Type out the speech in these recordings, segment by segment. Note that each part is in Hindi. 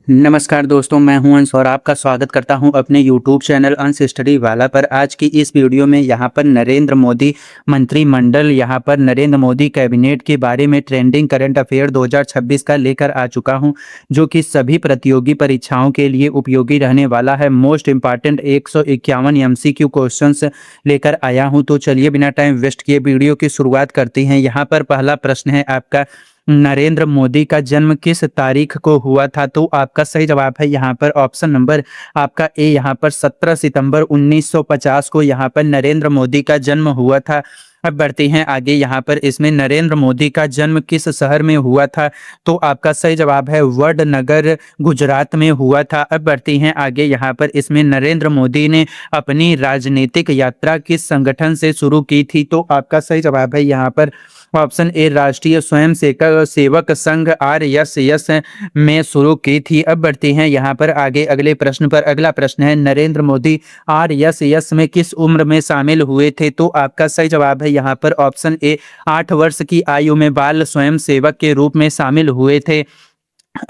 नमस्कार दोस्तों, मैं हूं अंश और आपका स्वागत करता हूं अपने यूट्यूब चैनल अंश स्टडी वाला पर। आज की इस वीडियो में यहां पर नरेंद्र मोदी मंत्रिमंडल, यहां पर नरेंद्र मोदी कैबिनेट के बारे में ट्रेंडिंग करंट अफेयर 2026 का लेकर आ चुका हूं, जो कि सभी प्रतियोगी परीक्षाओं के लिए उपयोगी रहने वाला है। मोस्ट इंपॉर्टेंट 151 MCQ क्वेश्चंस लेकर आया हूं। तो चलिए बिना टाइम वेस्ट किए वीडियो की शुरुआत करते हैं। यहाँ पर पहला प्रश्न है आपका, नरेंद्र मोदी का जन्म किस तारीख को हुआ था? तो आपका सही जवाब है यहाँ पर ऑप्शन नंबर आपका ए, यहाँ पर 17 सितंबर 1950 को यहाँ पर नरेंद्र मोदी का जन्म हुआ था। अब बढ़ते हैं आगे। यहाँ पर इसमें नरेंद्र मोदी का जन्म किस शहर में हुआ था? तो आपका सही जवाब है वडनगर, गुजरात में हुआ था। अब बढ़ते हैं आगे। यहाँ पर इसमें नरेंद्र मोदी ने अपनी राजनीतिक यात्रा किस संगठन से शुरू की थी? तो आपका सही जवाब है यहाँ पर ऑप्शन ए, राष्ट्रीय स्वयं सेवक संघ RSS में शुरू की थी। अब बढ़ते हैं यहाँ पर आगे अगले प्रश्न पर। अगला प्रश्न है, नरेंद्र मोदी RSS में किस उम्र में शामिल हुए थे? तो आपका सही जवाब है यहाँ पर ऑप्शन ए, 8 वर्ष की आयु में बाल स्वयं सेवक के रूप में शामिल हुए थे।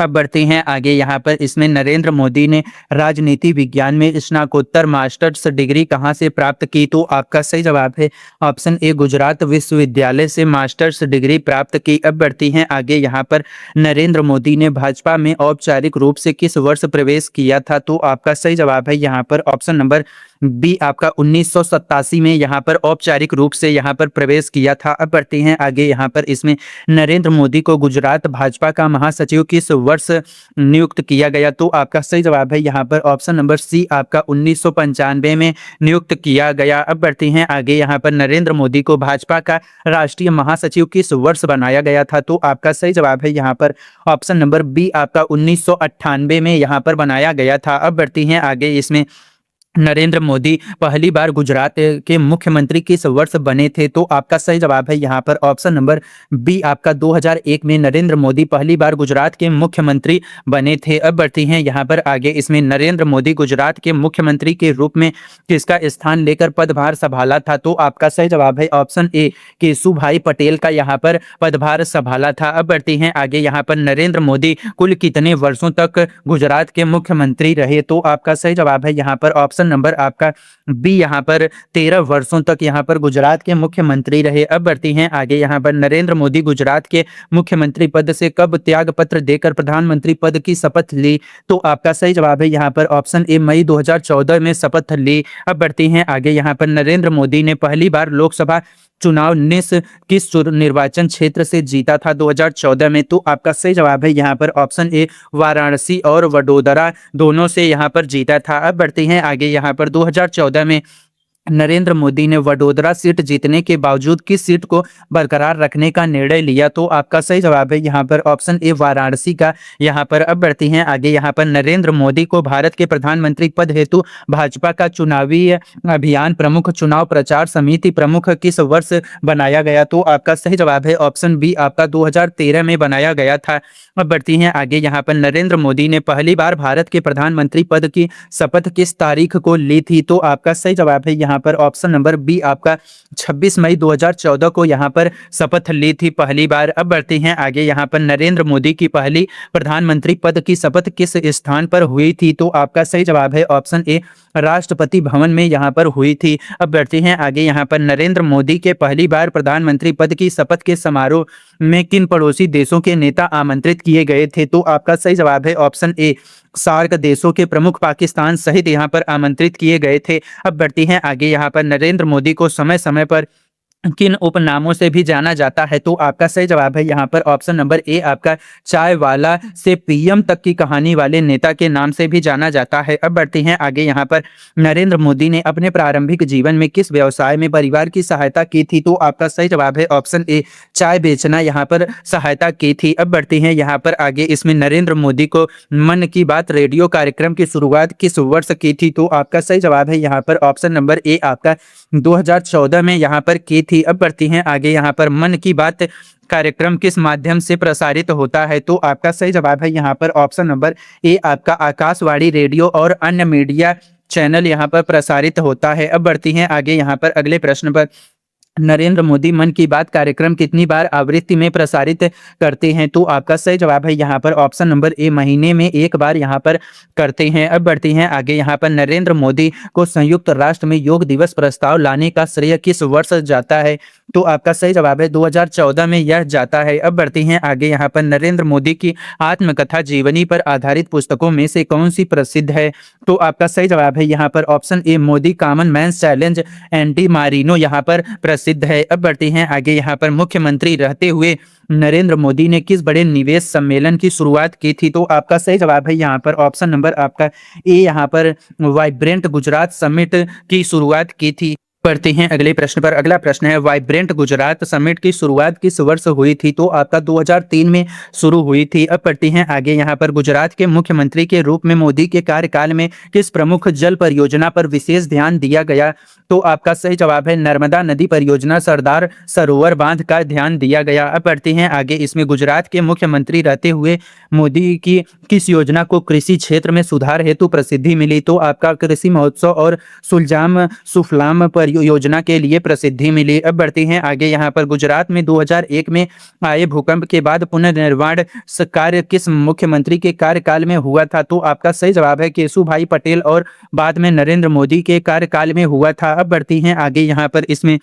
अब बढ़ते हैं आगे। यहाँ पर इसमें नरेंद्र मोदी ने राजनीति विज्ञान में स्नातकोत्तर मास्टर्स डिग्री कहाँ से प्राप्त की? तो आपका सही जवाब है ऑप्शन ए, गुजरात विश्वविद्यालय से मास्टर्स डिग्री प्राप्त की। अब बढ़ती हैं आगे। यहाँ पर नरेंद्र मोदी ने भाजपा में औपचारिक रूप से किस वर्ष प्रवेश किया था? तो आपका सही जवाब है यहाँ पर ऑप्शन नंबर बी, आपका 1987 में यहाँ पर औपचारिक रूप से यहाँ पर प्रवेश किया था। अब बढ़ते हैं आगे। यहाँ पर इसमें नरेंद्र मोदी को गुजरात भाजपा का महासचिव किस वर्ष नियुक्त किया गया? तो आपका सही जवाब है यहाँ पर ऑप्शन नंबर सी, आपका 1995 में नियुक्त किया गया। अब बढ़ते हैं आगे। यहाँ पर नरेंद्र मोदी को भाजपा का राष्ट्रीय महासचिव किस वर्ष बनाया गया था? तो आपका सही जवाब है यहाँ पर ऑप्शन नंबर बी, आपका 1998 में यहाँ पर बनाया गया था। अब बढ़ती हैं आगे। इसमें नरेंद्र मोदी पहली बार गुजरात के मुख्यमंत्री किस वर्ष बने थे? तो आपका सही जवाब है यहाँ पर ऑप्शन नंबर बी, आपका 2001 में नरेंद्र मोदी पहली बार गुजरात के मुख्यमंत्री बने थे। अब बढ़ती हैं यहाँ पर आगे। इसमें नरेंद्र मोदी गुजरात के मुख्यमंत्री के रूप में किसका स्थान लेकर पदभार संभाला था? तो आपका सही जवाब है ऑप्शन ए, केशुभाई पटेल का यहाँ पर पदभार संभाला था। अब बढ़ती हैं आगे। यहाँ पर नरेंद्र मोदी कुल कितने वर्षों तक गुजरात के मुख्यमंत्री रहे? तो आपका सही जवाब है यहाँ पर ऑप्शन नंबर आपका बी, यहाँ पर 13 वर्षों तक यहाँ पर गुजरात के मुख्यमंत्री रहे। अब बढ़ती हैं आगे। यहाँ पर नरेंद्र मोदी गुजरात के मुख्यमंत्री पद से कब त्याग पत्र देकर प्रधानमंत्री पद की शपथ ली? तो आपका सही जवाब है यहाँ पर ऑप्शन ए, मई 2014 में शपथ ली। अब बढ़ती हैं आगे। यहाँ पर नरेंद्र मोदी ने पहली बार लोकसभा चुनाव किस निर्वाचन क्षेत्र से जीता था 2014 में? तो आपका सही जवाब है यहाँ पर ऑप्शन ए, वाराणसी और वडोदरा दोनों से यहाँ पर जीता था। अब बढ़ते हैं आगे। यहाँ पर 2014 में नरेंद्र मोदी ने वडोदरा सीट जीतने के बावजूद किस सीट को बरकरार रखने का निर्णय लिया? तो आपका सही जवाब है यहाँ पर ऑप्शन ए, वाराणसी का। यहाँ पर अब बढ़ती हैं आगे। यहाँ पर नरेंद्र मोदी को भारत के प्रधानमंत्री पद हेतु भाजपा का चुनावी अभियान प्रमुख, चुनाव प्रचार समिति प्रमुख किस वर्ष बनाया गया? तो आपका सही जवाब है ऑप्शन बी, आपका 2013 में बनाया गया था। अब बढ़ती हैं आगे। यहाँ पर नरेंद्र मोदी ने पहली बार भारत के प्रधानमंत्री पद की शपथ किस तारीख को ली थी? तो आपका सही जवाब है यहाँ पर ऑप्शन नंबर बी, आपका 26 मई 2014 को यहाँ पर शपथ ली थी पहली बार। अब बढ़ते हैं आगे। यहाँ पर नरेंद्र मोदी की पहली प्रधानमंत्री पद की शपथ किस स्थान पर हुई थी? तो आपका सही जवाब है ऑप्शन ए, राष्ट्रपति भवन में यहाँ पर हुई थी। अब बढ़ते हैं आगे। यहाँ पर नरेंद्र मोदी के पहली बार प्रधानमंत्री पद की शपथ के समारोह में किन पड़ोसी देशों के नेता आमंत्रित किए गए थे? तो आपका सही जवाब है ऑप्शन ए, सार्क देशों के प्रमुख पाकिस्तान सहित यहाँ पर आमंत्रित किए गए थे। अब बढ़ती हैं आगे। यहाँ पर नरेंद्र मोदी को समय समय पर किन उपनामों से भी जाना जाता है? तो आपका सही जवाब है यहाँ पर ऑप्शन नंबर ए, आपका चाय वाला से पीएम तक की कहानी वाले नेता के नाम से भी जाना जाता है। अब बढ़ते हैं आगे। यहाँ पर नरेंद्र मोदी ने अपने प्रारंभिक जीवन में किस व्यवसाय में परिवार की सहायता की थी? तो आपका सही जवाब है ऑप्शन ए, चाय बेचना यहाँ पर सहायता की थी। अब बढ़ते हैं यहाँ पर आगे। इसमें नरेंद्र मोदी को मन की बात रेडियो कार्यक्रम की शुरुआत किस वर्ष की थी? तो आपका सही जवाब है यहाँ पर ऑप्शन नंबर ए, आपका 2014 में यहाँ पर की थी। अब बढ़ती हैं आगे। यहाँ पर मन की बात कार्यक्रम किस माध्यम से प्रसारित होता है? तो आपका सही जवाब है यहाँ पर ऑप्शन नंबर ए, आपका आकाशवाणी रेडियो और अन्य मीडिया चैनल यहाँ पर प्रसारित होता है। अब बढ़ती हैं आगे। यहाँ पर अगले प्रश्न पर। नरेंद्र मोदी मन की बात कार्यक्रम कितनी बार आवृत्ति में प्रसारित करते हैं? तो आपका सही जवाब है यहाँ पर ऑप्शन नंबर ए, महीने में 1 बार यहाँ पर करते हैं। अब बढ़ते हैं आगे। यहाँ पर नरेंद्र मोदी को संयुक्त राष्ट्र में योग दिवस प्रस्ताव लाने का श्रेय किस वर्ष जाता है? तो आपका सही जवाब है 2014 में यह जाता है। अब बढ़ते हैं आगे। यहाँ पर नरेंद्र मोदी की आत्मकथा जीवनी पर आधारित पुस्तकों में से कौन सी प्रसिद्ध है? तो आपका सही जवाब है यहाँ पर option A, Modi common man's challenge एंटी मारिनो यहाँ पर प्रसिद्ध है। अब बढ़ते हैं आगे। यहाँ पर मुख्यमंत्री रहते हुए नरेंद्र मोदी ने किस बड़े निवेश सम्मेलन की शुरुआत की थी? तो आपका सही जवाब है यहाँ पर ऑप्शन नंबर आपका ए, यहाँ पर वाइब्रेंट गुजरात समिट की शुरुआत की थी। बढ़ते हैं अगले प्रश्न पर। अगला प्रश्न है, वाइब्रेंट गुजरात समिट की शुरुआत किस वर्ष हुई थी? तो आपका 2003 में शुरू हुई थी। अब बढ़ते हैं आगे। यहाँ पर गुजरात के मुख्यमंत्री के रूप में मोदी के कार्यकाल में किस प्रमुख जल परियोजना पर विशेष ध्यान दिया गया? तो आपका सही जवाब है नर्मदा नदी परियोजना, सरदार सरोवर बांध का ध्यान दिया गया। अब बढ़ते हैं आगे। इसमें गुजरात के मुख्यमंत्री रहते हुए मोदी की किस योजना को कृषि क्षेत्र में सुधार हेतु प्रसिद्धि मिली? तो आपका कृषि महोत्सव और सुलजाम सुफलाम योजना के लिए प्रसिद्धि मिली। अब बढ़ते हैं आगे। यहाँ पर गुजरात में 2001 में आए भूकंप के बाद पुनर्निर्माण कार्य किस मुख्यमंत्री के कार्यकाल में हुआ था? तो आपका सही जवाब है केशुभाई पटेल और बाद में नरेंद्र मोदी के कार्यकाल में हुआ था। अब बढ़ती हैं आगे। यहाँ पर इसमें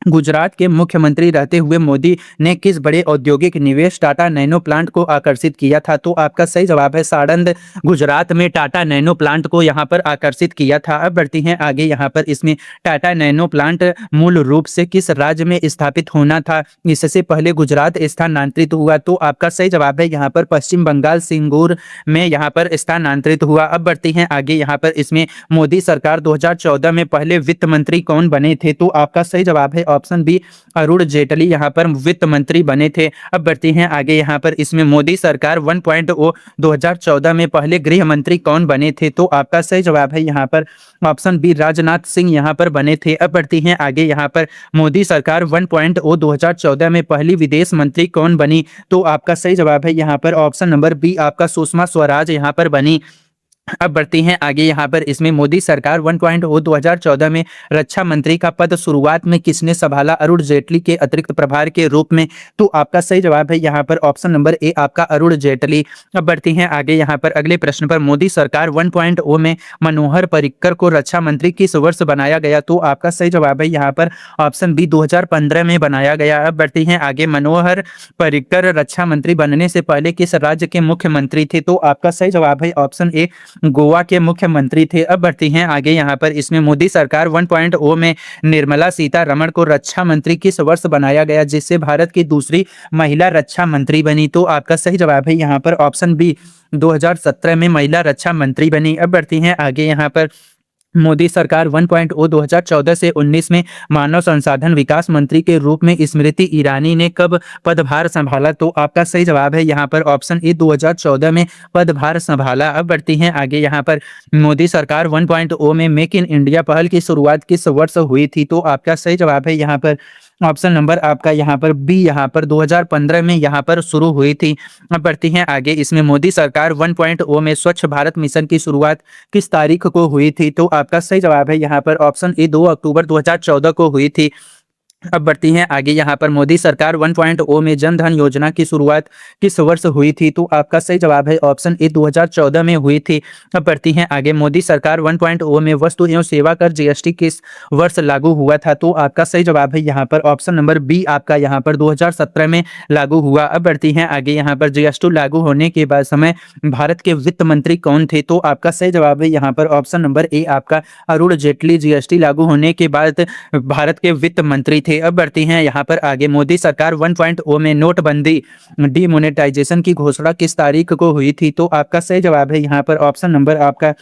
गुजरात के मुख्यमंत्री रहते हुए मोदी ने किस बड़े औद्योगिक निवेश टाटा नैनो प्लांट को आकर्षित किया था? तो आपका सही जवाब है साड़ंद गुजरात में टाटा नैनो प्लांट को यहाँ पर आकर्षित किया था। अब बढ़ती हैं आगे। यहाँ पर इसमें टाटा नैनो प्लांट मूल रूप से किस राज्य में स्थापित होना था? इससे पहले गुजरात स्थानांतरित हुआ। तो आपका सही जवाब है यहाँ पर पश्चिम बंगाल सिंगूर में यहाँ पर स्थानांतरित हुआ। अब बढ़ती हैं आगे। यहाँ पर इसमें मोदी सरकार 2014 में पहले वित्त मंत्री कौन बने थे? तो आपका सही जवाब है ऑप्शन बी, अरुण जेटली यहाँ पर वित्त मंत्री बने थे। अब बढ़ते हैं आगे। यहाँ पर इसमें मोदी सरकार 1.0 2014 में पहले गृह मंत्री कौन बने थे? तो आपका सही जवाब है यहाँ पर ऑप्शन बी, राजनाथ सिंह यहाँ पर बने थे। अब बढ़ती हैं आगे। यहाँ पर मोदी सरकार 1.0 2014 में पहली विदेश मंत्री कौन बनी? तो आपका सही जवाब है यहाँ पर ऑप्शन नंबर बी, आपका सुषमा स्वराज यहाँ पर बनी। अब बढ़ती हैं आगे। यहाँ पर इसमें मोदी सरकार 1.0 2014 में रक्षा मंत्री का पद शुरुआत में किसने संभाला? अरुण जेटली के अतिरिक्त प्रभार के रूप में। तो आपका सही जवाब है यहाँ पर ऑप्शन नंबर ए, आपका अरुण जेटली। अब बढ़ती हैं आगे। यहाँ पर अगले प्रश्न पर, मोदी सरकार 1.0 में मनोहर पर्रिकर को रक्षा मंत्री किस वर्ष बनाया गया? तो आपका सही जवाब है यहाँ पर ऑप्शन बी, 2015 में बनाया गया। अब बढ़ती हैं आगे। मनोहर पर्रिकर रक्षा मंत्री बनने से पहले किस राज्य के मुख्यमंत्री थे? तो आपका सही जवाब है ऑप्शन ए, गोवा के मुख्यमंत्री थे। अब बढ़ती हैं आगे। यहाँ पर इसमें मोदी सरकार 1.0 में निर्मला सीतारमण को रक्षा मंत्री किस वर्ष बनाया गया, जिससे भारत की दूसरी महिला रक्षा मंत्री बनी? तो आपका सही जवाब है यहाँ पर ऑप्शन बी, 2017 में महिला रक्षा मंत्री बनी। अब बढ़ती हैं आगे। यहाँ पर मोदी सरकार 1.0 2014 से 19 में मानव संसाधन विकास मंत्री के रूप में स्मृति ईरानी ने कब पदभार संभाला? तो आपका सही जवाब है यहाँ पर ऑप्शन ए, 2014 में पदभार संभाला। अब बढ़ती हैं आगे। यहाँ पर मोदी सरकार 1.0 में मेक इन इंडिया पहल की शुरुआत किस वर्ष हुई थी? तो आपका सही जवाब है यहाँ पर ऑप्शन नंबर आपका यहाँ पर बी, यहाँ पर 2015 में यहाँ पर शुरू हुई थी। अब बढ़ती हैं आगे। इसमें मोदी सरकार 1.0 में स्वच्छ भारत मिशन की शुरुआत किस तारीख को हुई थी? तो आपका सही जवाब है यहाँ पर ऑप्शन ए, 2 अक्टूबर 2014 को हुई थी। अब बढ़ती हैं आगे। यहाँ पर मोदी सरकार 1.0 में जन धन योजना की शुरुआत किस वर्ष हुई थी? तो आपका सही जवाब है ऑप्शन ए, 2014 में हुई थी। अब बढ़ती हैं आगे। मोदी सरकार 1.0 में वस्तु एवं सेवा कर जीएसटी किस वर्ष लागू हुआ था? तो आपका सही जवाब है यहाँ पर ऑप्शन नंबर बी, आपका यहाँ पर 2017 में लागू हुआ। अब बढ़ती हैं आगे। यहाँ पर जीएसटी लागू होने के बाद समय भारत के वित्त मंत्री कौन थे? तो आपका सही जवाब है यहाँ पर ऑप्शन नंबर ए, आपका अरुण जेटली जीएसटी लागू होने के बाद भारत के वित्त मंत्री थे। अब बढ़ती हैं यहाँ पर आगे। मोदी सरकार 1.0 में नोटबंदी डीमोनेटाइजेशन की घोषणा किस तारीख को हुई थी? तो आपका सही जवाब है यहाँ पर ऑप्शन नंबर आपका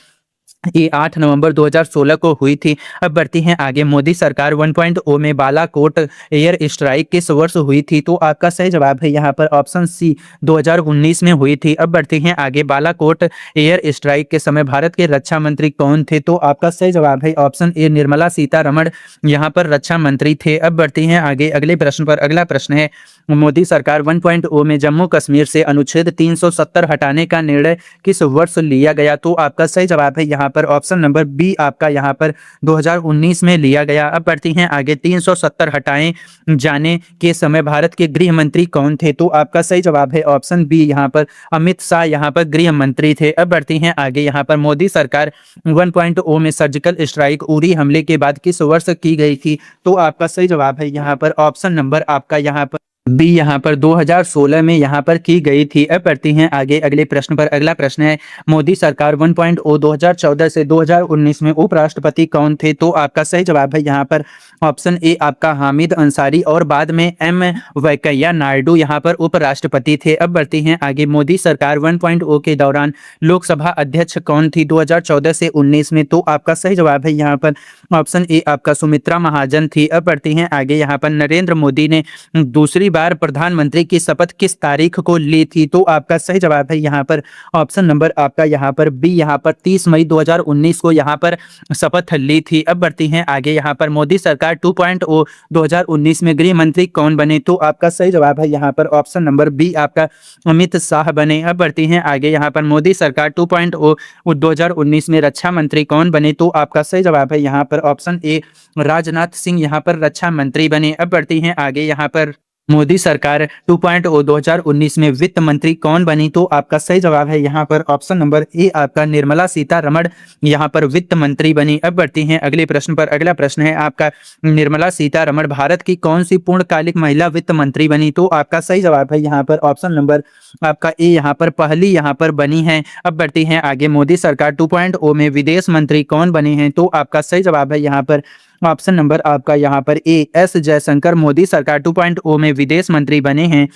ये 8 नवंबर 2016 को हुई थी। अब बढ़ती हैं आगे। मोदी सरकार 1.0 में बालाकोट एयर स्ट्राइक किस वर्ष हुई थी? तो आपका सही जवाब है यहाँ पर ऑप्शन सी, 2019 में हुई थी। अब बढ़ती हैं आगे। बालाकोट एयर स्ट्राइक के समय भारत के रक्षा मंत्री कौन थे? तो आपका सही जवाब है ऑप्शन ए, निर्मला सीतारमण यहाँ पर रक्षा मंत्री थे। अब बढ़ती हैं आगे अगले प्रश्न पर। अगला प्रश्न है, मोदी सरकार 1.0 में जम्मू कश्मीर से अनुच्छेद 370 हटाने का निर्णय किस वर्ष लिया गया? तो आपका सही जवाब है यहाँ पर ऑप्शन नंबर बी आपका यहाँ पर 2019 में लिया गया। अब बढ़ती हैं आगे, 370 हटाए जाने के समय भारत के गृह मंत्री कौन थे? तो आपका सही जवाब है ऑप्शन बी, यहाँ पर अमित शाह यहाँ पर गृह मंत्री थे। अब बढ़ती हैं आगे, यहाँ पर मोदी सरकार 1.0 में सर्जिकल स्ट्राइक उरी हमले के बाद किस वर्ष की गई थी? तो आपका सही जवाब है यहाँ पर ऑप्शन नंबर आपका यहाँ पर बी, यहाँ पर 2016 में यहाँ पर की गई थी। अब बढ़ती हैं आगे अगले प्रश्न पर। अगला प्रश्न है, मोदी सरकार 1.0 2014 से 2019 में उपराष्ट्रपति कौन थे? तो आपका सही जवाब है यहाँ पर ऑप्शन ए आपका हामिद अंसारी और बाद में एम वेंकैया नायडू यहाँ पर उपराष्ट्रपति थे। अब बढ़ती हैं आगे, मोदी सरकार 1.0 के दौरान लोकसभा अध्यक्ष कौन थी 2014 से 19 में? तो आपका सही जवाब है यहाँ पर ऑप्शन ए आपका सुमित्रा महाजन थी। अब बढ़ती हैं आगे, यहाँ पर नरेंद्र मोदी ने दूसरी बार प्रधानमंत्री की शपथ किस तारीख को ली थी? तो आपका सही जवाब है यहाँ पर ऑप्शन नंबर आपका यहाँ पर बी, यहाँ पर 30 मई 2019 को यहाँ पर शपथ ली थी। अब बढ़ती हैं आगे, यहाँ पर मोदी सरकार 2.0 2019 में गृह मंत्री कौन बने? तो आपका सही जवाब है यहाँ पर ऑप्शन नंबर बी, आपका अमित शाह बने। अब बढ़ती हैं आगे, यहाँ पर मोदी सरकार 2.0 2019 में रक्षा मंत्री कौन बने? तो आपका सही जवाब है यहाँ पर ऑप्शन ए, राजनाथ सिंह यहाँ पर रक्षा मंत्री बने। अब बढ़ती हैं आगे, यहाँ पर मोदी सरकार 2.0 2019 में वित्त मंत्री कौन बनी? तो आपका सही जवाब है यहाँ पर ऑप्शन नंबर ए, आपका निर्मला सीतारमण यहाँ पर वित्त मंत्री बनी। अब बढ़ती हैं अगले प्रश्न पर। अगला प्रश्न है आपका, निर्मला सीतारमण भारत की कौन सी पूर्णकालिक महिला वित्त मंत्री बनी? तो आपका सही जवाब है यहाँ पर ऑप्शन नंबर आपका ए, यहाँ पर पहली यहाँ पर बनी है। अब बढ़ती हैं आगे, मोदी सरकार 2.0 में विदेश मंत्री कौन बने हैं? तो आपका सही जवाब है यहाँ पर ऑप्शन नंबर आपका यहाँ पर ए, एस जयशंकर मोदी सरकार 2.0 में विदेश मंत्री बने हैं।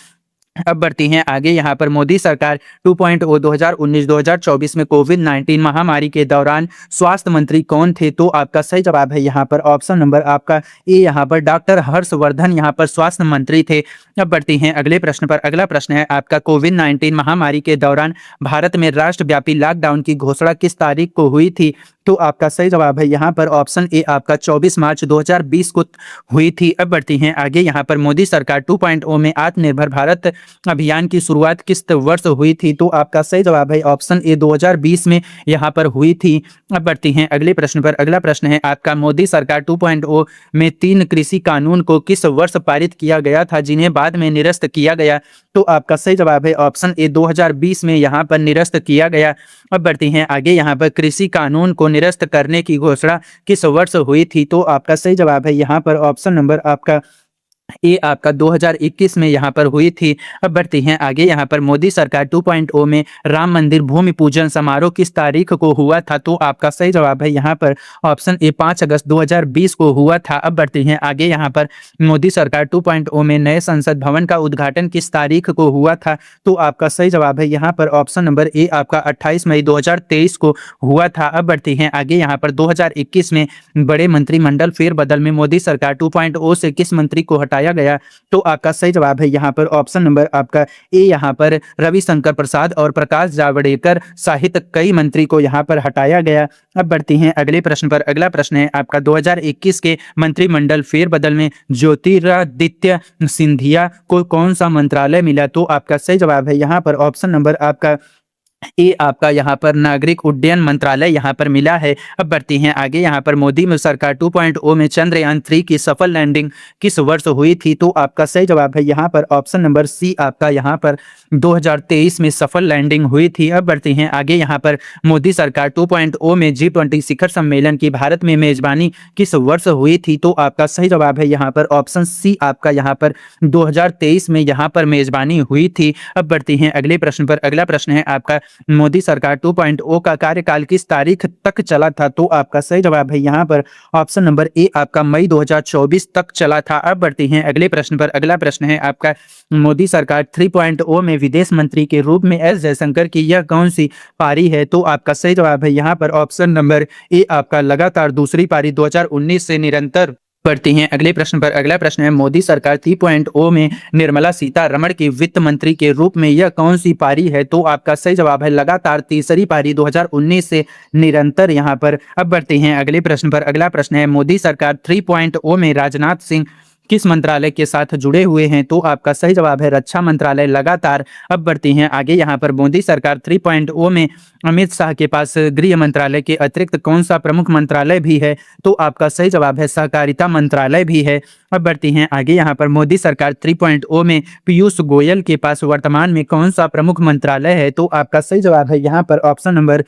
अब बढ़ती हैं आगे, यहाँ पर मोदी सरकार 2.0 2019-2024 में कोविड-19 महामारी के दौरान स्वास्थ्य मंत्री कौन थे? तो आपका सही जवाब है यहाँ पर ऑप्शन नंबर आपका ए, यहाँ पर डॉक्टर हर्षवर्धन यहाँ पर स्वास्थ्य मंत्री थे। अब बढ़ती हैं अगले प्रश्न पर। अगला प्रश्न है आपका, कोविड-19 महामारी के दौरान भारत में राष्ट्रव्यापी लॉकडाउन की घोषणा किस तारीख को हुई थी? तो आपका सही जवाब है यहाँ पर ऑप्शन ए, आपका 24 मार्च 2020 को हुई थी। अब बढ़ती हैं आगे, यहाँ पर मोदी सरकार 2.0 में आत्मनिर्भर भारत अभियान की शुरुआत किस वर्ष हुई थी? तो आपका सही जवाब है ऑप्शन ए, 2020 में यहाँ पर हुई थी। अब बढ़ती हैं अगले प्रश्न पर। अगला प्रश्न है आपका, मोदी सरकार 2.0 में 3 कृषि कानून को किस वर्ष पारित किया गया था जिन्हें बाद में निरस्त किया गया? तो आपका सही जवाब है ऑप्शन ए, 2020 में यहाँ पर निरस्त किया गया। अब बढ़ती हैं आगे, यहाँ पर कृषि कानून को निरस्त करने की घोषणा किस वर्ष हुई थी? तो आपका सही जवाब है यहाँ पर ऑप्शन नंबर आपका ए, आपका 2021 में यहाँ पर हुई थी। अब बढ़ती हैं आगे, यहाँ पर मोदी सरकार 2.0 में राम मंदिर भूमि पूजन समारोह किस तारीख को हुआ था? तो आपका सही जवाब है यहाँ पर ऑप्शन ए, 5 अगस्त 2020 को हुआ था। अब बढ़ती हैं आगे, यहाँ पर मोदी सरकार 2.0 में नए संसद भवन का उद्घाटन किस तारीख को हुआ था? तो आपका सही जवाब है यहाँ पर ऑप्शन नंबर ए, आपका 28 मई 2023 को हुआ था। अब बढ़ती हैं आगे, यहाँ पर 2021 में बड़े मंत्रिमंडल फेरबदल में मोदी सरकार 2.0 से किस मंत्री को हटाया गया? तो आपका सही जवाब है यहाँ पर ऑप्शन नंबर आपका ए, यहाँ पर रविशंकर प्रसाद और प्रकाश जावड़ेकर सहित कई मंत्री को यहाँ पर हटाया गया। अब बढ़ती हैं अगले प्रश्न पर। अगला प्रश्न है आपका, 2021 के मंत्रिमंडल फेरबदल में ज्योतिरादित्य सिंधिया को कौन सा मंत्रालय मिला? तो आपका सही जवाब है यहाँ पर ऑप्शन नंबर आपका ए, आपका यहाँ पर नागरिक उड्डयन मंत्रालय यहाँ पर मिला है। अब बढ़ती हैं आगे, यहाँ पर मोदी सरकार 2.0 में चंद्रयान 3 की सफल लैंडिंग किस वर्ष हुई थी? तो आपका सही जवाब है यहाँ पर ऑप्शन नंबर सी, आपका यहाँ पर 2023 में सफल लैंडिंग हुई थी। अब बढ़ती हैं आगे, यहाँ पर मोदी सरकार 2.0 में G20 शिखर सम्मेलन की भारत में मेजबानी किस वर्ष हुई थी? तो आपका सही जवाब है यहाँ पर ऑप्शन सी, आपका यहाँ पर 2023 में यहाँ पर मेजबानी हुई थी। अब बढ़ती हैं अगले प्रश्न पर। अगला प्रश्न है आपका, मोदी सरकार 2.0 का कार्यकाल किस तारीख तक चला था? तो आपका सही जवाब है यहाँ पर ऑप्शन नंबर ए, आपका मई 2024 तक चला था। अब बढ़ते हैं अगले प्रश्न पर। अगला प्रश्न है आपका, मोदी सरकार 3.0 में विदेश मंत्री के रूप में एस जयशंकर की यह कौन सी पारी है? तो आपका सही जवाब है यहाँ पर ऑप्शन नंबर ए, आपका लगातार दूसरी पारी 2019 से निरंतर बढ़ती हैं अगले प्रश्न पर। अगला प्रश्न है, मोदी सरकार 3.0 में निर्मला सीतारमण की वित्त मंत्री के रूप में यह कौन सी पारी है? तो आपका सही जवाब है लगातार तीसरी पारी 2019 से निरंतर यहाँ पर। अब बढ़ते हैं अगले प्रश्न पर। अगला प्रश्न है, मोदी सरकार 3.0 में राजनाथ सिंह किस मंत्रालय के साथ जुड़े हुए हैं? तो आपका सही जवाब है रक्षा मंत्रालय। लगातार अब बढ़ती हैं आगे, यहाँ पर मोदी सरकार 3.0 में अमित शाह के पास गृह मंत्रालय के अतिरिक्त कौन सा प्रमुख मंत्रालय भी है? तो आपका सही जवाब है सहकारिता मंत्रालय भी है। अब बढ़ती हैं आगे, यहाँ पर मोदी सरकार 3.0 में पीयूष गोयल के पास वर्तमान में कौन सा प्रमुख मंत्रालय है? तो आपका सही जवाब है यहाँ पर ऑप्शन नंबर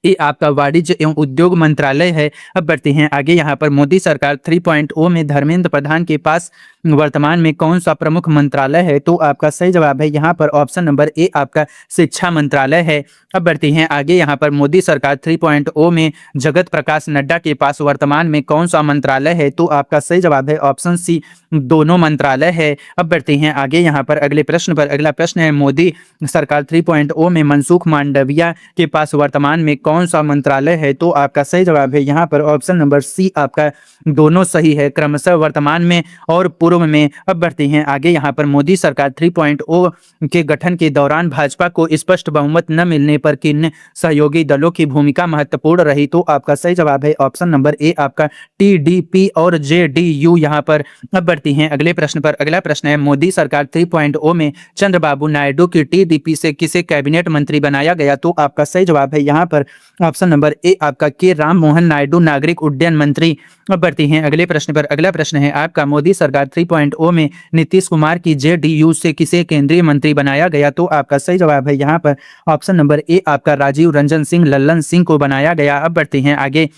ये आपका वाणिज्य एवं उद्योग मंत्रालय है। अब बढ़ते हैं आगे, यहाँ पर मोदी सरकार 3.0 में धर्मेंद्र प्रधान के पास वर्तमान में कौन सा प्रमुख मंत्रालय है? तो आपका सही जवाब है यहाँ पर ऑप्शन नंबर ए आपका शिक्षा मंत्रालय है। अब बढ़ते हैं आगे, यहाँ पर मोदी सरकार 3.0 में जगत प्रकाश नड्डा के पास वर्तमान में कौन सा मंत्रालय है? तो आपका सही जवाब है ऑप्शन सी दोनों मंत्रालय है। अब बढ़ते हैं आगे, यहाँ पर अगले प्रश्न पर। अगला प्रश्न है मोदी सरकार 3.0 में मनसुख मांडविया के पास वर्तमान में कौन सा मंत्रालय है? तो आपका सही जवाब है यहाँ पर ऑप्शन नंबर सी आपका दोनों सही है, क्रमशः वर्तमान में और पूर्व में। अब बढ़ते हैं आगे, यहाँ पर मोदी सरकार 3.0 के गठन के दौरान भाजपा को स्पष्ट बहुमत न मिलने पर किन सहयोगी दलों की भूमिका महत्वपूर्ण रही? तो आपका सही जवाब है ऑप्शन नंबर ए आपका टीडीपी और जेडीयू यहाँ पर। अब बढ़ती हैं अगले प्रश्न पर। अगला प्रश्न है मोदी सरकार 3.0 में चंद्रबाबू नायडू की टीडीपी से किसे कैबिनेट मंत्री बनाया गया? तो आपका सही जवाब है यहाँ पर ऑप्शन नंबर ए आपका के राम मोहन नायडू नागरिक उड्डयन मंत्री। अब बढ़ती हैं अगले प्रश्न पर। अगला प्रश्न है आपका मोदी सरकार 3.0 में नीतीश कुमार की जेडीयू से किसे केंद्रीय मंत्री बनाया गया? तो आपका सही जवाब है यहाँ पर ऑप्शन नंबर ए आपका राजीव रंजन सिंह लल्लन सिंह को बनाया गया। अब बढ़ते हैं आगे,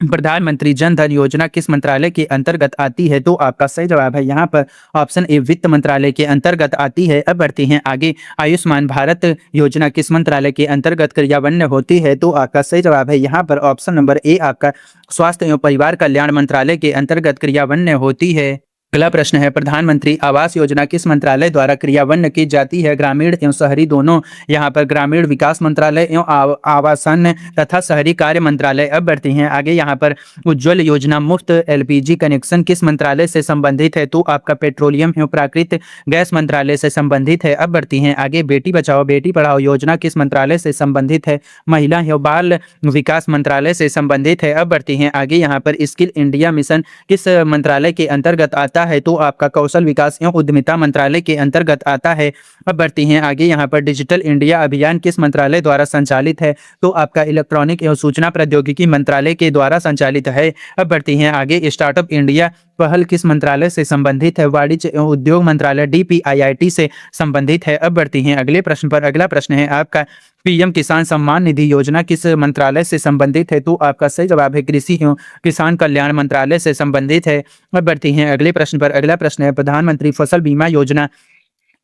प्रधानमंत्री जन धन योजना किस मंत्रालय के अंतर्गत आती है? तो आपका सही जवाब है यहाँ पर ऑप्शन ए वित्त मंत्रालय के अंतर्गत आती है। अब बढ़ते हैं आगे, आयुष्मान भारत योजना किस मंत्रालय के अंतर्गत क्रियान्वयन होती है? तो आपका सही जवाब है यहाँ पर ऑप्शन नंबर ए आपका स्वास्थ्य एवं परिवार कल्याण मंत्रालय के अंतर्गत क्रियान्वयन होती है। अगला प्रश्न है प्रधानमंत्री आवास योजना किस मंत्रालय द्वारा क्रियान्वयन की जाती है? ग्रामीण एवं शहरी दोनों। यहाँ पर ग्रामीण विकास मंत्रालय एवं आवासन तथा शहरी कार्य मंत्रालय। अब बढ़ते हैं आगे, यहाँ पर उज्ज्वल योजना मुफ्त एलपीजी कनेक्शन किस मंत्रालय से संबंधित है? तो आपका पेट्रोलियम एवं प्राकृतिक गैस मंत्रालय से संबंधित है। अब बढ़ती हैं आगे, बेटी बचाओ बेटी पढ़ाओ योजना किस मंत्रालय से संबंधित है? महिला एवं बाल विकास मंत्रालय से संबंधित है। अब बढ़ती हैं आगे, यहाँ पर स्किल इंडिया मिशन किस मंत्रालय के अंतर्गत आता है? तो आपका कौशल विकास एवं उद्यमिता मंत्रालय के अंतर्गत आता है। अब बढ़ती हैं आगे, यहाँ पर डिजिटल इंडिया अभियान किस मंत्रालय द्वारा संचालित है? तो आपका इलेक्ट्रॉनिक एवं सूचना प्रौद्योगिकी मंत्रालय के द्वारा संचालित है। अब बढ़ती हैं आगे, स्टार्टअप इंडिया पहल किस मंत्रालय से संबंधित है? वाणिज्य एवं उद्योग मंत्रालय डीपीआईआईटी से संबंधित है। अब बढ़ती हैं अगले प्रश्न पर। अगला प्रश्न है आपका पीएम किसान सम्मान निधि योजना किस मंत्रालय से संबंधित है? तो आपका सही जवाब है कृषि एवं किसान कल्याण मंत्रालय से संबंधित है। अब बढ़ती हैं अगले प्रश्न पर। अगला प्रश्न है प्रधानमंत्री फसल बीमा योजना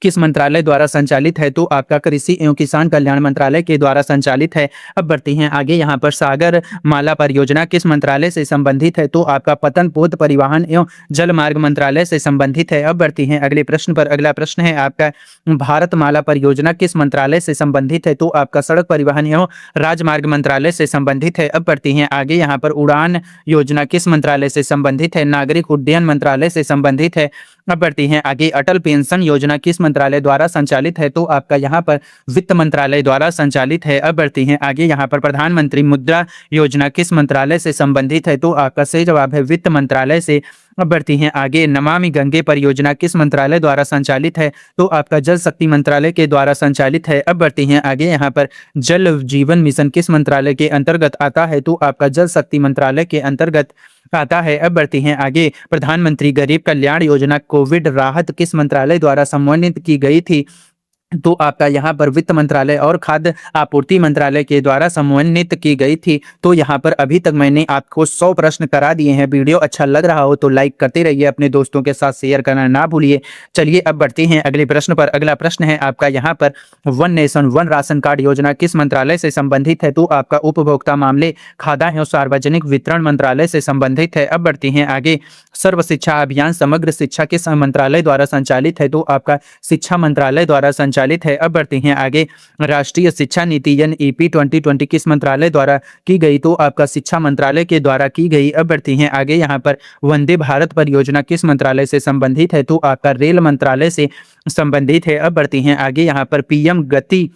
किस मंत्रालय द्वारा संचालित है? तो आपका कृषि एवं किसान कल्याण मंत्रालय के द्वारा संचालित है। अब बढ़ती हैं आगे, यहाँ पर सागर माला परियोजना किस मंत्रालय से संबंधित है? तो आपका पतन पोत परिवहन एवं जल मार्ग मंत्रालय से संबंधित है। अब बढ़ती हैं अगले प्रश्न पर। अगला प्रश्न है आपका भारत माला परियोजना किस मंत्रालय से संबंधित है? तो आपका सड़क परिवहन एवं राजमार्ग मंत्रालय से संबंधित है। अब बढ़ती हैं आगे, यहाँ पर उड़ान योजना किस मंत्रालय से संबंधित है? नागरिक उड्डयन मंत्रालय से संबंधित है। अब बढ़ती हैं आगे, अटल पेंशन योजना किस मंत्रालय द्वारा संचालित है? तो आपका यहाँ पर वित्त मंत्रालय द्वारा संचालित है। अब बढ़ती हैं आगे, यहाँ पर प्रधानमंत्री मुद्रा योजना किस मंत्रालय से संबंधित है? तो आपका सही जवाब है वित्त मंत्रालय से। अब बढ़ती हैं आगे, नमामि गंगे परियोजना किस मंत्रालय द्वारा संचालित है? तो आपका जल शक्ति मंत्रालय के द्वारा संचालित है। अब बढ़ती हैं आगे, यहाँ पर जल जीवन मिशन किस मंत्रालय के अंतर्गत आता है? तो आपका जल शक्ति मंत्रालय के अंतर्गत आता है। अब बढ़ती हैं आगे, प्रधानमंत्री गरीब कल्याण योजना कोविड राहत किस मंत्रालय द्वारा समन्वित की गई थी? तो आपका यहाँ पर वित्त मंत्रालय और खाद्य आपूर्ति मंत्रालय के द्वारा समन्वित की गई थी। तो यहाँ पर अभी तक मैंने आपको 100 प्रश्न करा दिए हैं। वीडियो अच्छा लग रहा हो तो लाइक करते रहिए, अपने दोस्तों के साथ शेयर करना ना भूलिए। चलिए अब बढ़ते हैं अगले प्रश्न पर। अगला प्रश्न है आपका यहाँ पर one nation one ration card योजना किस मंत्रालय से संबंधित है? तो आपका उपभोक्ता मामले खाद्य एवं सार्वजनिक वितरण मंत्रालय से संबंधित है। अब बढ़ते हैं आगे, सर्व शिक्षा अभियान समग्र शिक्षा किस मंत्रालय द्वारा संचालित है? तो आपका शिक्षा मंत्रालय द्वारा संचालित है। अब बढ़ते हैं आगे, राष्ट्रीय शिक्षा नीति एनईपी 2020 किस मंत्रालय द्वारा की गई? तो आपका शिक्षा मंत्रालय के द्वारा की गई। अब बढ़ती हैं आगे, यहाँ पर वंदे भारत परियोजना किस मंत्रालय से संबंधित है? तो आपका रेल मंत्रालय से संबंधित है। अब बढ़ती हैं आगे, यहाँ पर पीएम गति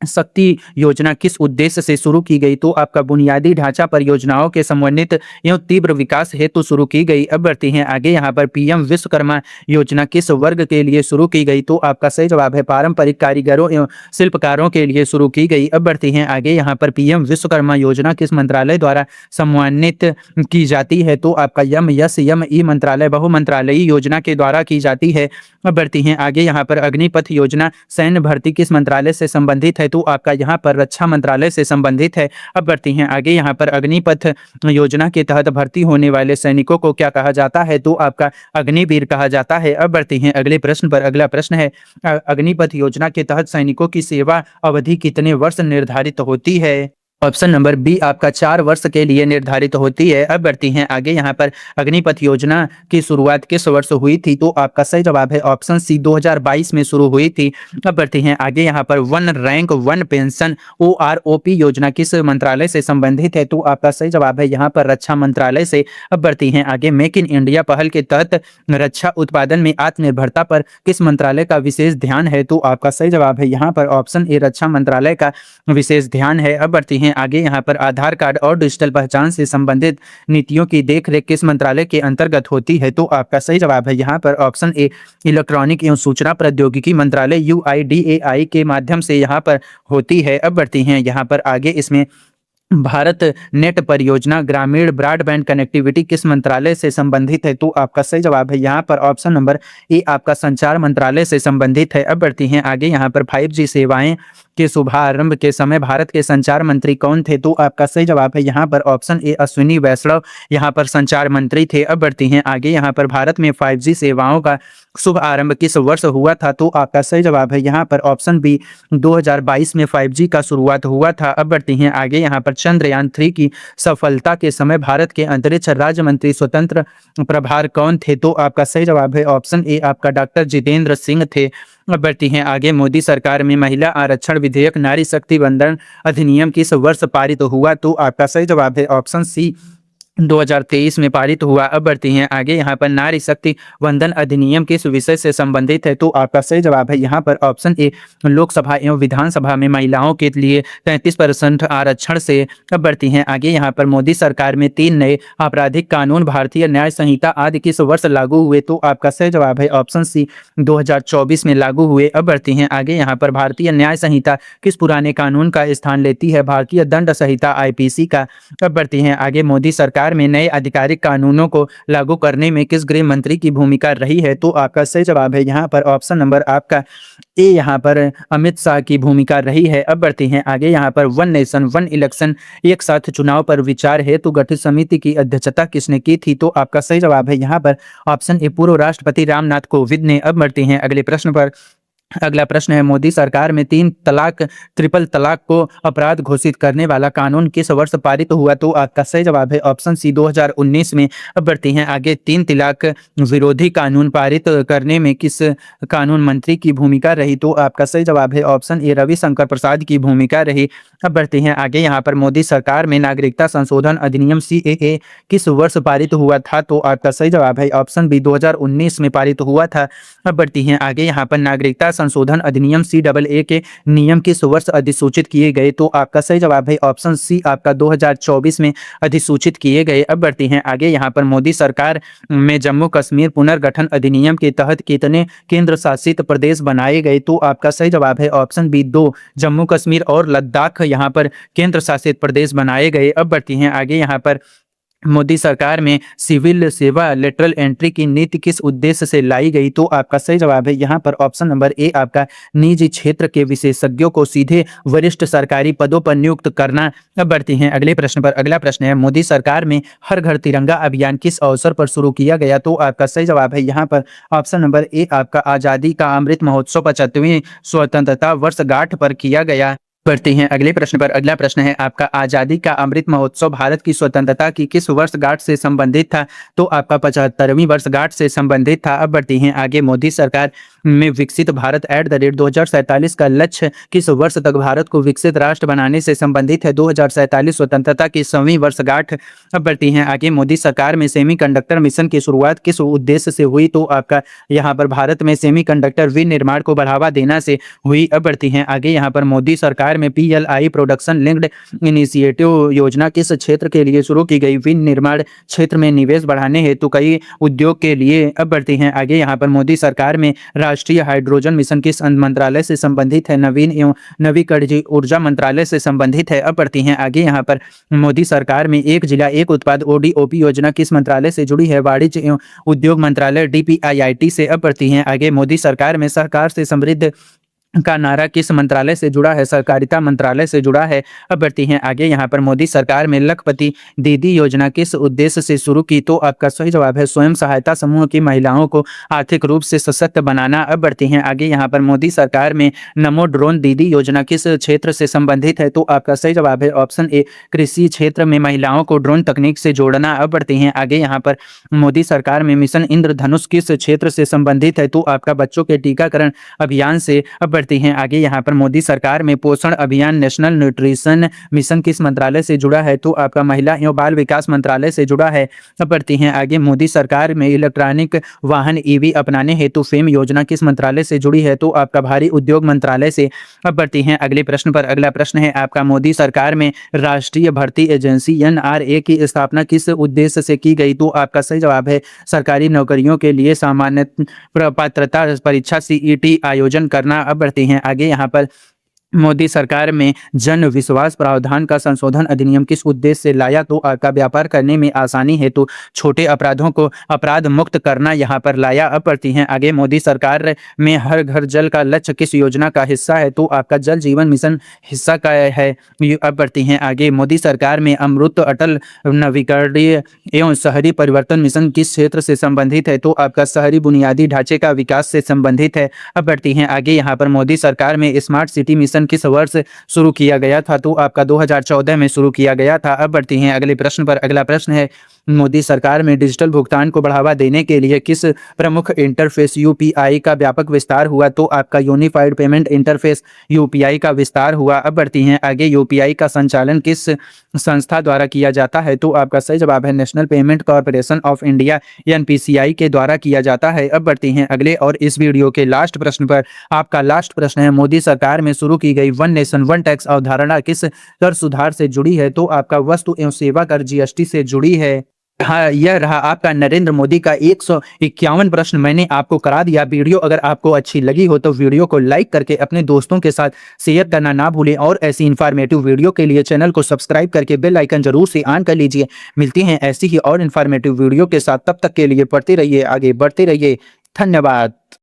शक्ति योजना किस उद्देश्य से शुरू की गई? तो आपका बुनियादी ढांचा परियोजनाओं के समन्वित एवं तीव्र विकास हेतु शुरू की गई। अब बढ़ते हैं आगे, यहाँ पर पीएम विश्वकर्मा योजना किस वर्ग के लिए शुरू की गई? तो आपका सही जवाब है पारंपरिक कारीगरों एवं शिल्पकारों के लिए शुरू की गई। अब बढ़ते हैं आगे, यहाँ पर पीएम विश्वकर्मा योजना किस मंत्रालय द्वारा समन्वित की जाती है? तो आपका एम मंत्रालय बहु मंत्रालयी योजना के द्वारा की जाती है। अब बढ़ती हैं आगे, यहाँ पर अग्निपथ योजना सैन्य भर्ती किस मंत्रालय से संबंधित है? तो आपका यहाँ पर रक्षा मंत्रालय से संबंधित है। अब बढ़ती हैं आगे, यहाँ पर अग्निपथ योजना के तहत भर्ती होने वाले सैनिकों को क्या कहा जाता है? तो आपका अग्निवीर कहा जाता है। अब बढ़ती हैं अगले प्रश्न पर। अगला प्रश्न है, अग्निपथ योजना के तहत सैनिकों की सेवा अवधि कितने वर्ष निर्धारित होती है? ऑप्शन नंबर बी आपका 4 वर्ष के लिए निर्धारित होती है। अब बढ़ती हैं आगे, यहाँ पर अग्निपथ योजना की शुरुआत किस वर्ष हुई थी? तो आपका सही जवाब है ऑप्शन सी 2022 में शुरू हुई थी। अब बढ़ती हैं आगे, यहाँ पर one rank one pension OROP योजना किस मंत्रालय से संबंधित है? तो आपका सही जवाब है यहाँ पर रक्षा मंत्रालय से। अब बढ़ती हैं आगे, मेक इन इंडिया पहल के तहत रक्षा उत्पादन में आत्मनिर्भरता पर किस मंत्रालय का विशेष ध्यान है? तो आपका सही जवाब है यहाँ पर ऑप्शन ए रक्षा मंत्रालय का विशेष ध्यान है। अब बढ़ती हैं आगे, यहाँ पर आधार कार्ड और डिजिटल पहचान से संबंधित नीतियों की देखरेख किस मंत्रालय के अंतर्गत होती है? तो आपका सही जवाब है यहाँ पर ऑप्शन ए इलेक्ट्रॉनिक एवं सूचना प्रौद्योगिकी मंत्रालय UIDAI के माध्यम से यहाँ पर होती है। अब बढ़ती हैं यहाँ पर आगे, इसमें भारत नेट परियोजना ग्रामीण ब्रॉडबैंड कनेक्टिविटी किस मंत्रालय से संबंधित है? तो आपका सही जवाब है यहाँ पर ऑप्शन नंबर ए आपका संचार मंत्रालय से संबंधित है। अब बढ़ती हैं आगे, यहाँ पर 5G सेवाएं के शुभारंभ के समय भारत के संचार मंत्री कौन थे? तो आपका सही जवाब है यहाँ पर ऑप्शन ए अश्विनी वैष्णव यहाँ पर संचार मंत्री थे। अब बढ़ती हैं आगे, यहाँ पर भारत में 5G सेवाओं का शुभ आरंभ किस वर्ष हुआ था? तो आपका सही जवाब है यहाँ पर ऑप्शन बी 2022 में 5G का शुरुआत हुआ था। अब बढ़ती हैं आगे, यहाँ पर चंद्रयान 3 की सफलता के समय भारत के अंतरिक्ष राज्य मंत्री स्वतंत्र प्रभार कौन थे? तो आपका सही जवाब है ऑप्शन ए आपका डॉक्टर जितेंद्र सिंह थे। अब बढ़ती हैं आगे, मोदी सरकार में महिला आरक्षण विधेयक नारी शक्ति वंदन अधिनियम किस वर्ष पारित हुआ? तो आपका सही जवाब है ऑप्शन सी 2023 में पारित हुआ। अब बढ़ती हैं आगे, यहाँ पर नारी शक्ति वंदन अधिनियम किस विषय से संबंधित है? तो आपका सही जवाब है यहाँ पर ऑप्शन ए लोकसभा एवं विधानसभा में महिलाओं के लिए 33% आरक्षण से। अब बढ़ती हैं आगे, यहाँ पर मोदी सरकार में 3 नए आपराधिक कानून भारतीय न्याय संहिता आदि किस वर्ष लागू हुए? तो आपका सही जवाब है ऑप्शन सी 2024 में लागू हुए। अब बढ़ती हैं आगे, यहाँ पर भारतीय न्याय संहिता किस पुराने कानून का स्थान लेती है? भारतीय दंड संहिता IPC का। अब बढ़ती हैं आगे, मोदी सरकार में नए आधिकारिक कानूनों को लागू करने में किस गृह मंत्री की भूमिका रही है? तो आपका सही जवाब है यहाँ पर ऑप्शन नंबर आपका ए यहाँ पर अमित शाह की भूमिका रही है। अब बढ़ती हैं आगे, यहाँ पर वन नेशन वन इलेक्शन एक साथ चुनाव पर विचार हेतु गठित समिति की अध्यक्षता किसने की थी? तो आपका सही जवाब है यहाँ पर ऑप्शन ए पूर्व राष्ट्रपति रामनाथ कोविंद ने। अब बढ़ते हैं अगले प्रश्न पर। अगला प्रश्न है, मोदी सरकार में 3 तलाक ट्रिपल तलाक को अपराध घोषित करने वाला कानून किस वर्ष पारित हुआ? तो आपका सही जवाब है ऑप्शन सी 2019 में। अब बढ़ती हैं आगे, 3 तलाक विरोधी कानून पारित करने में किस कानून मंत्री की भूमिका रही? तो आपका सही जवाब है ऑप्शन ए रविशंकर प्रसाद की भूमिका रही। अब बढ़ते हैं आगे, यहाँ पर मोदी सरकार में नागरिकता संशोधन अधिनियम CAA किस वर्ष पारित हुआ था? तो आपका सही जवाब है ऑप्शन बी 2019 में पारित हुआ था। अब बढ़ती हैं आगे, यहाँ पर नागरिकता संशोधन अधिनियम CAA के नियम किस वर्ष अधिसूचित किए गए? तो आपका सही जवाब है ऑप्शन सी आपका 2024 में अधिसूचित किए गए। अब बढ़ती हैं आगे, यहाँ पर मोदी सरकार में जम्मू कश्मीर पुनर्गठन अधिनियम के तहत कितने केंद्र शासित प्रदेश बनाए गए? तो आपका सही जवाब है ऑप्शन बी 2 जम्मू कश्मीर और लद्दाख यहाँ पर केंद्र शासित प्रदेश बनाए गए। अब बढ़ती हैं आगे, यहाँ पर मोदी सरकार में सिविल सेवा लेटरल एंट्री की नीति किस उद्देश्य से लाई गई? तो आपका सही जवाब है यहाँ पर ऑप्शन नंबर ए आपका निजी क्षेत्र के विशेषज्ञों को सीधे वरिष्ठ सरकारी पदों पर नियुक्त करना। अब बढ़ते हैं अगले प्रश्न पर। अगला प्रश्न है, मोदी सरकार में हर घर तिरंगा अभियान किस अवसर पर शुरू किया गया? तो आपका सही जवाब है यहाँ पर ऑप्शन नंबर ए आपका आज़ादी का अमृत महोत्सव 75वीं स्वतंत्रता वर्षगांठ पर किया गया। बढ़ते हैं अगले प्रश्न पर। अगला प्रश्न है आपका, आज़ादी का अमृत महोत्सव भारत की स्वतंत्रता की किस वर्षगांठ से संबंधित था? तो आपका 75वीं वर्षगांठ से संबंधित था। अब बढ़ते हैं आगे। मोदी सरकार में विकसित भारत @ 2047 का लक्ष्य किस वर्ष तक भारत को विकसित राष्ट्र बनाने से संबंधित है? 2047 स्वतंत्रता की 100वीं वर्षगांठ। अब बढ़ते हैं आगे। मोदी सरकार में सेमीकंडक्टर मिशन की शुरुआत किस उद्देश्य से हुई? तो आपका यहाँ पर भारत में सेमीकंडक्टर विनिर्माण को बढ़ावा देना से हुई। अब बढ़ती हैं आगे। यहाँ पर मोदी सरकार में पीएलआई प्रोडक्शन लिंक्ड इनिशिएटिव योजना किस क्षेत्र के लिए शुरू की गई? विनिर्माण क्षेत्र में निवेश बढ़ाने हेतु कई उद्योग के लिए। अब बढ़ते हैं आगे। यहाँ पर मोदी सरकार में राष्ट्रीय हाइड्रोजन मिशन किस मंत्रालय से संबंधित है? नवीन एवं नवीकरणीय ऊर्जा मंत्रालय से संबंधित है। अब बढ़ती हैं आगे। यहाँ पर मोदी सरकार में एक जिला एक उत्पाद ओडीओपी योजना किस मंत्रालय से जुड़ी है? वाणिज्य एवं उद्योग मंत्रालय डीपीआईआईटी से। अब बढ़ती हैं आगे। मोदी सरकार में सहकार से समृद्ध का नारा किस मंत्रालय से जुड़ा है? सहकारिता मंत्रालय से जुड़ा है। अब बढ़ती हैं आगे। यहाँ पर मोदी सरकार में लखपति दीदी योजना किस उद्देश्य से शुरू की? तो आपका सही जवाब है स्वयं सहायता समूह की महिलाओं को आर्थिक रूप से सशक्त बनाना। अब बढ़ती हैं आगे। यहाँ पर मोदी सरकार में नमो ड्रोन दीदी योजना किस क्षेत्र से संबंधित है? तो आपका सही जवाब है ऑप्शन ए, कृषि क्षेत्र में महिलाओं को ड्रोन तकनीक से जोड़ना। अब बढ़ते हैं आगे। यहाँ पर मोदी सरकार में मिशन इंद्रधनुष किस क्षेत्र से संबंधित है? तो आपका बच्चों के टीकाकरण अभियान से। अब बढ़ती हैं आगे। यहाँ पर मोदी सरकार में पोषण अभियान नेशनल न्यूट्रिशन मिशन किस मंत्रालय से जुड़ा है? तो आपका महिला एवं बाल विकास मंत्रालय से जुड़ा है। अब बढ़ती हैं आगे। मोदी सरकार में इलेक्ट्रॉनिक वाहन ईवी अपनाने हेतु फेम योजना किस मंत्रालय से जुड़ी है? तो आपका भारी उद्योग मंत्रालय से। अब बढ़ती हैं अगले प्रश्न पर। अगला प्रश्न है आपका, मोदी सरकार में राष्ट्रीय भर्ती एजेंसी एनआरए की स्थापना किस उद्देश्य से की गई? तो आपका सही जवाब है सरकारी नौकरियों के लिए सामान्य पात्रता परीक्षा सीईटी आयोजन करना। अब बढ़ते हैं आगे। यहाँ पर मोदी सरकार में जन विश्वास प्रावधान का संशोधन अधिनियम किस उद्देश्य से लाया? तो आपका व्यापार करने में आसानी हेतु छोटे अपराधों को अपराध मुक्त करना यहाँ पर लाया। अब बढ़ती हैं आगे। मोदी सरकार में हर घर जल का लक्ष्य किस योजना का हिस्सा है? तो आपका जल जीवन मिशन हिस्सा का है। अब बढ़ती हैं आगे। मोदी सरकार में अमृत अटल नवीकरणीय एवं शहरी परिवर्तन मिशन किस क्षेत्र से संबंधित है? तो आपका शहरी बुनियादी ढांचे का विकास से संबंधित है। अब बढ़ती हैं आगे। यहाँ पर मोदी सरकार में स्मार्ट सिटी मिशन किस वर्ष शुरू किया गया था? तो आपका 2014 में शुरू किया गया था। अब बढ़ती हैं अगले प्रश्न पर। अगला प्रश्न है, मोदी सरकार में डिजिटल भुगतान को बढ़ावा देने के लिए किस प्रमुख इंटरफेस यूपीआई का व्यापक विस्तार हुआ? तो आपका यूनिफाइड पेमेंट इंटरफेस यूपीआई का विस्तार हुआ। अब बढ़ती हैं आगे। यूपीआई का संचालन किस संस्था द्वारा किया जाता है? तो आपका सही जवाब है national payment corporation of India NPCI के द्वारा किया जाता है। अब बढ़ती हैं अगले और इस वीडियो के लास्ट प्रश्न पर। आपका लास्ट प्रश्न है, मोदी सरकार में शुरू की गई वन नेशन वन टैक्स अवधारणा किस कर सुधार से जुड़ी है? तो आपका वस्तु एवं सेवा कर जीएसटी से जुड़ी है। हाँ, यह रहा आपका नरेंद्र मोदी का 151 प्रश्न मैंने आपको करा दिया। वीडियो अगर आपको अच्छी लगी हो तो वीडियो को लाइक करके अपने दोस्तों के साथ शेयर करना ना भूलें और ऐसी इन्फॉर्मेटिव वीडियो के लिए चैनल को सब्सक्राइब करके बेल आइकन जरूर से ऑन कर लीजिए। मिलती हैं ऐसी ही और इन्फॉर्मेटिव वीडियो के साथ। तब तक के लिए पढ़ते रहिए, आगे बढ़ते रहिए। धन्यवाद।